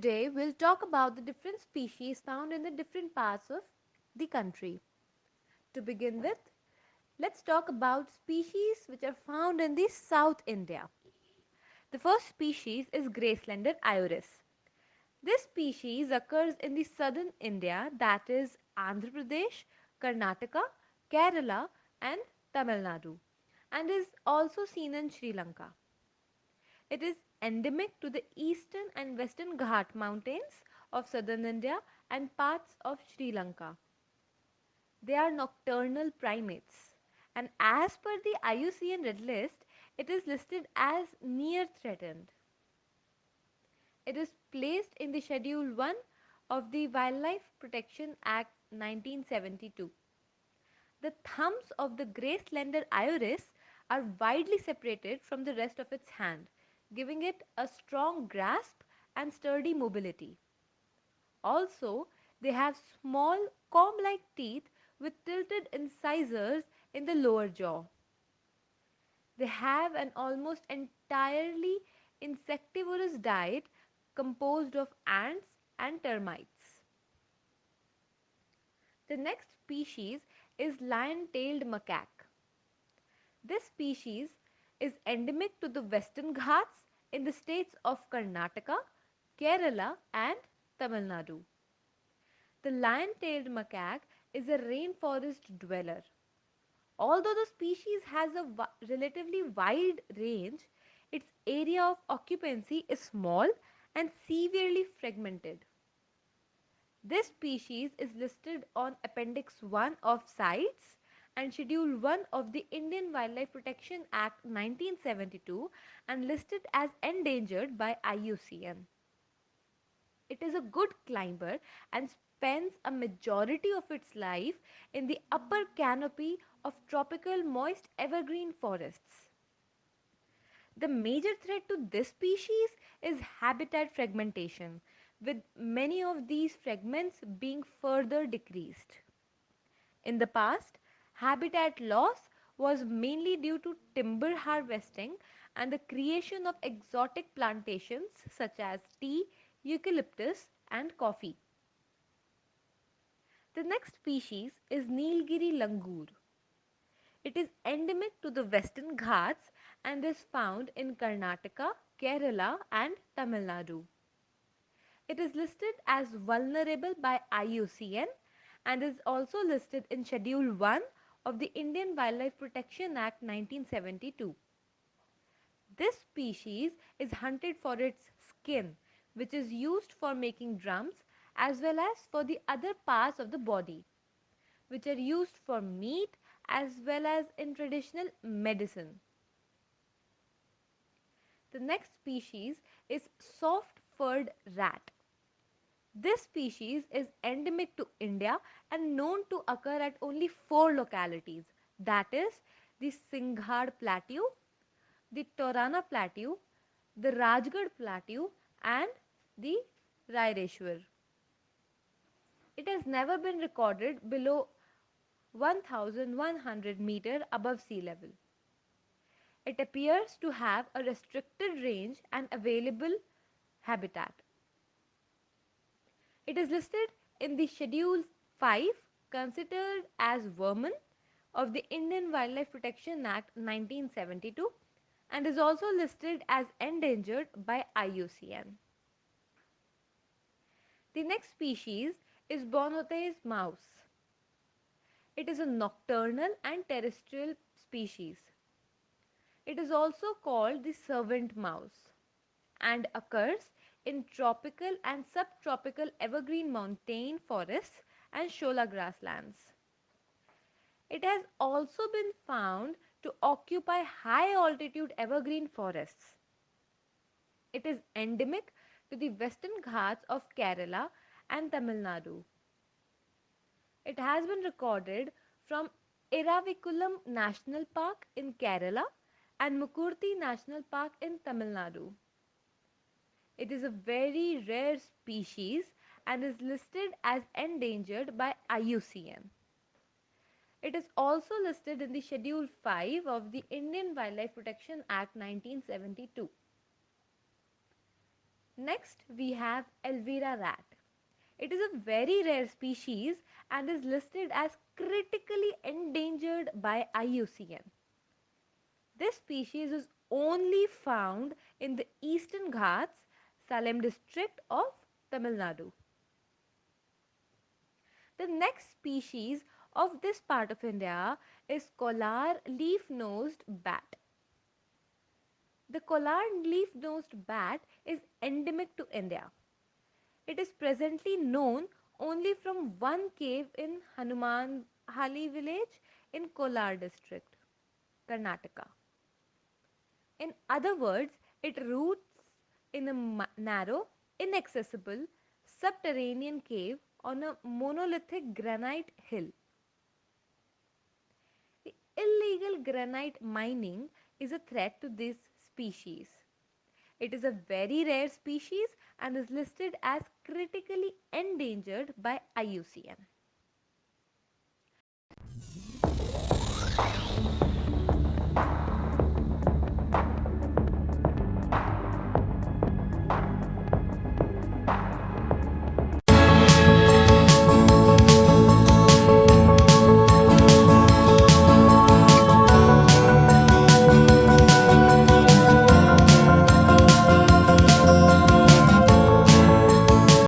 Today we'll talk about the different species found in the different parts of the country. To begin with, let's talk about species which are found in the South India. The first species is grey slender iris. This species occurs in the southern India, that is Andhra Pradesh, Karnataka, Kerala and Tamil Nadu, and is also seen in Sri Lanka. It is endemic to the eastern and western Ghat mountains of southern India and parts of Sri Lanka. They are nocturnal primates, and as per the IUCN Red List, it is listed as near threatened. It is placed in the Schedule 1 of the Wildlife Protection Act 1972. The thumbs of the grey slender iris are widely separated from the rest of its hand, giving it a strong grasp and sturdy mobility. Also, they have small comb-like teeth with tilted incisors in the lower jaw. They have an almost entirely insectivorous diet composed of ants and termites. The next species is lion-tailed macaque. This species is endemic to the Western Ghats in the states of Karnataka, Kerala and Tamil Nadu. The lion-tailed macaque is a rainforest dweller. Although the species has a relatively wide range, its area of occupancy is small and severely fragmented. This species is listed on Appendix 1 of CITES and Schedule 1 of the Indian Wildlife Protection Act 1972 and listed as endangered by IUCN. It is a good climber and spends a majority of its life in the upper canopy of tropical moist evergreen forests. The major threat to this species is habitat fragmentation, with many of these fragments being further decreased. In the past, habitat loss was mainly due to timber harvesting and the creation of exotic plantations such as tea, eucalyptus and coffee. The next species is Nilgiri langur. It is endemic to the Western Ghats and is found in Karnataka, Kerala and Tamil Nadu. It is listed as vulnerable by IUCN and is also listed in Schedule 1 of the Indian Wildlife Protection Act 1972. This species is hunted for its skin, which is used for making drums as well as for the other parts of the body, which are used for meat as well as in traditional medicine. The next species is soft-furred rat. This species is endemic to India and known to occur at only 4 localities, that is the Singhad Plateau, the Torana Plateau, the Rajgarh Plateau and the Raireshwar. It has never been recorded below 1100 meter above sea level. It appears to have a restricted range and available habitat. It is listed in the Schedule 5 considered as vermin of the Indian Wildlife Protection Act 1972 and is also listed as endangered by IUCN. The next species is Bonot's mouse. It is a nocturnal and terrestrial species. It is also called the servant mouse and occurs in tropical and subtropical evergreen montane forests and shola grasslands. It has also been found to occupy high altitude evergreen forests. It is endemic to the western Ghats of Kerala and Tamil Nadu. It has been recorded from Iravikulam National Park in Kerala and Mukurthi National Park in Tamil Nadu. It is a very rare species and is listed as endangered by IUCN. It is also listed in the Schedule 5 of the Indian Wildlife Protection Act 1972. Next, we have Elvira rat. It is a very rare species and is listed as critically endangered by IUCN. This species is only found in the Eastern Ghats, Salem district of Tamil Nadu. The next species of this part of India is Kolar leaf-nosed bat. The Kolar leaf-nosed bat is endemic to India. It is presently known only from one cave in Hanuman Hali village in Kolar district, Karnataka. In other words, it roots in a narrow, inaccessible, subterranean cave on a monolithic granite hill. The illegal granite mining is a threat to this species. It is a very rare species and is listed as critically endangered by IUCN.